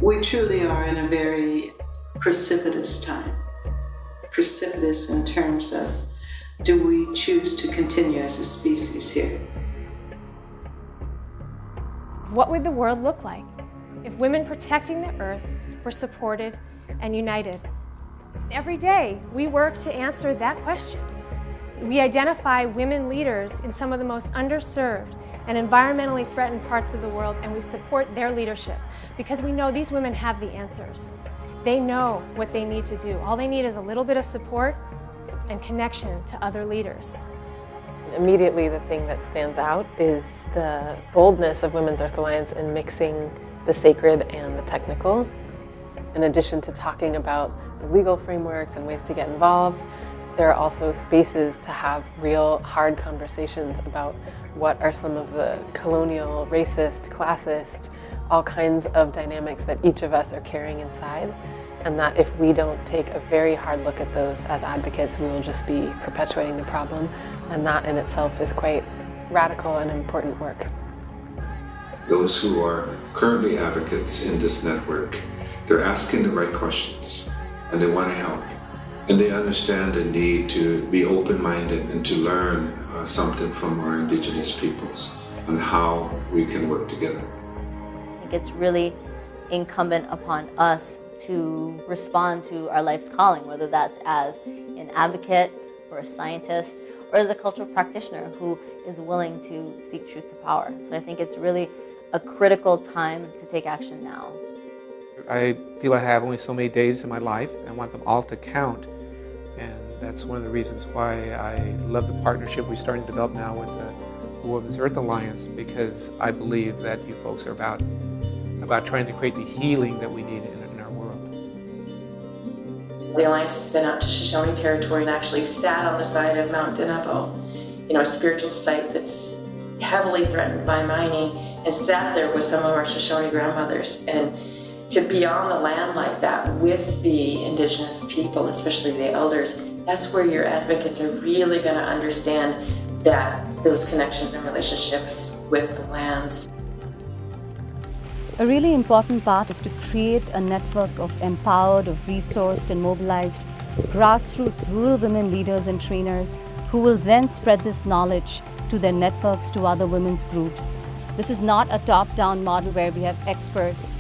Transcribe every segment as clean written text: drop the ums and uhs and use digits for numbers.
We truly are in a very precipitous time. Precipitous in terms of, do we choose to continue as a species here? What would the world look like if women protecting the earth were supported and united? Every day, we work to answer that question. We identify women leaders in some of the most underserved and environmentally threatened parts of the world, and we support their leadership because we know these women have the answers. They know what they need to do. All they need is a little bit of support and connection to other leaders. Immediately, the thing that stands out is the boldness of Women's Earth Alliance in mixing the sacred and the technical. In addition to talking about the legal frameworks and ways to get involved, there are also spaces to have real hard conversations about what are some of the colonial, racist, classist, all kinds of dynamics that each of us are carrying inside. And that if we don't take a very hard look at those as advocates, we will just be perpetuating the problem. And that in itself is quite radical and important work. Those who are currently advocates in this network, they're asking the right questions and they want to help. And they understand the need to be open-minded and to learn something from our Indigenous peoples and how we can work together. I think it's really incumbent upon us to respond to our life's calling, whether that's as an advocate or a scientist or as a cultural practitioner who is willing to speak truth to power. So I think it's really a critical time to take action now. I feel I have only so many days in my life. I want them all to count. And that's one of the reasons why I love the partnership we're starting to develop now with the Women's Earth Alliance, because I believe that you folks are about trying to create the healing that we need in our world. The Alliance has been out to Shoshone territory and actually sat on the side of Mount Denabo, a spiritual site that's heavily threatened by mining, and sat there with some of our Shoshone grandmothers. And to be on the land like that with the Indigenous people, especially the elders, that's where your advocates are really going to understand that those connections and relationships with the lands. A really important part is to create a network of empowered, of resourced and mobilized grassroots rural women leaders and trainers who will then spread this knowledge to their networks, to other women's groups. This is not a top-down model where we have experts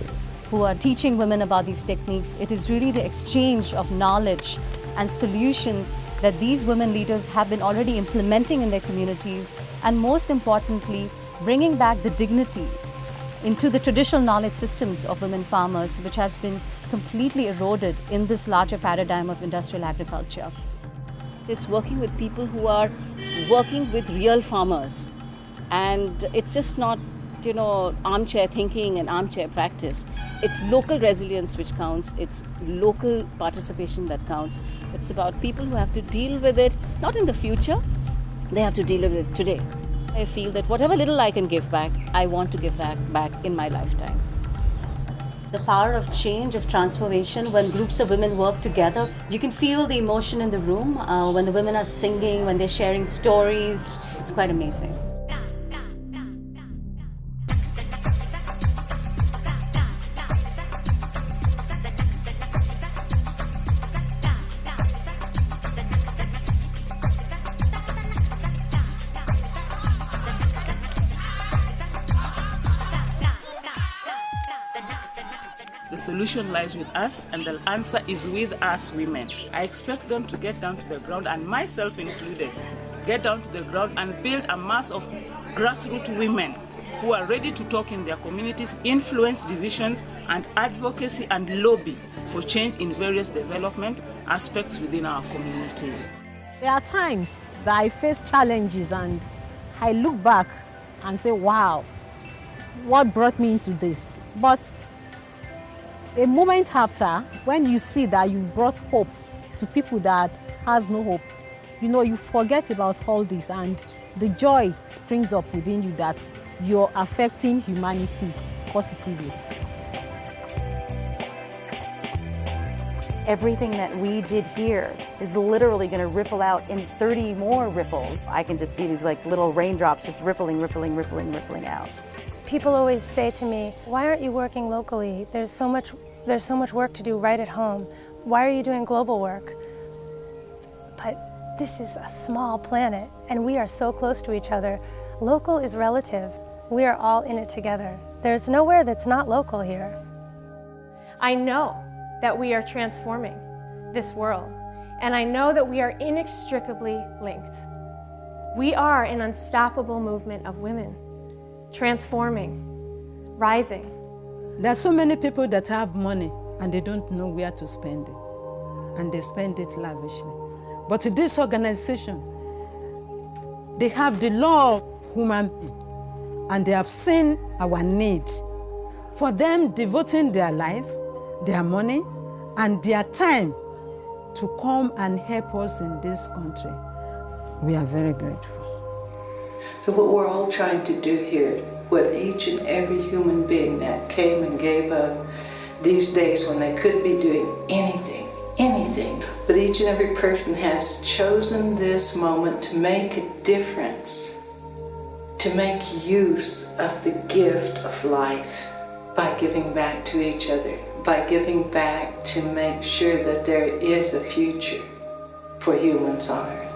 who are teaching women about these techniques. It is really the exchange of knowledge and solutions that these women leaders have been already implementing in their communities, and most importantly, bringing back the dignity into the traditional knowledge systems of women farmers, which has been completely eroded in this larger paradigm of industrial agriculture. It's working with people who are working with real farmers, and it's just not armchair thinking and armchair practice. It's local resilience which counts. It's local participation that counts. It's about people who have to deal with it, not in the future, they have to deal with it today. I feel that whatever little I can give back, I want to give that back in my lifetime. The power of change, of transformation, when groups of women work together, you can feel the emotion in the room. When the women are singing, when they're sharing stories, it's quite amazing. The solution lies with us, and the answer is with us women. I expect them to get down to the ground, and myself included, get down to the ground and build a mass of grassroots women who are ready to talk in their communities, influence decisions and advocacy and lobby for change in various development aspects within our communities. There are times that I face challenges and I look back and say, wow, what brought me into this? But a moment after, when you see that you brought hope to people that has no hope, you forget about all this, and the joy springs up within you that you're affecting humanity positively. Everything that we did here is literally going to ripple out in 30 more ripples. I can just see these like little raindrops just rippling out. People always say to me, why aren't you working locally? There's so much work to do right at home. Why are you doing global work? But this is a small planet and we are so close to each other. Local is relative. We are all in it together. There's nowhere that's not local here. I know that we are transforming this world, and I know that we are inextricably linked. We are an unstoppable movement of women, transforming, rising. There are so many people that have money and they don't know where to spend it, and they spend it lavishly. But in this organization, they have the law of human being, and they have seen our need. For them devoting their life, their money, and their time to come and help us in this country, we are very grateful. So what we're all trying to do here, what each and every human being that came and gave up these days when they could be doing anything, but each and every person has chosen this moment to make a difference, to make use of the gift of life by giving back to each other, by giving back to make sure that there is a future for humans on Earth.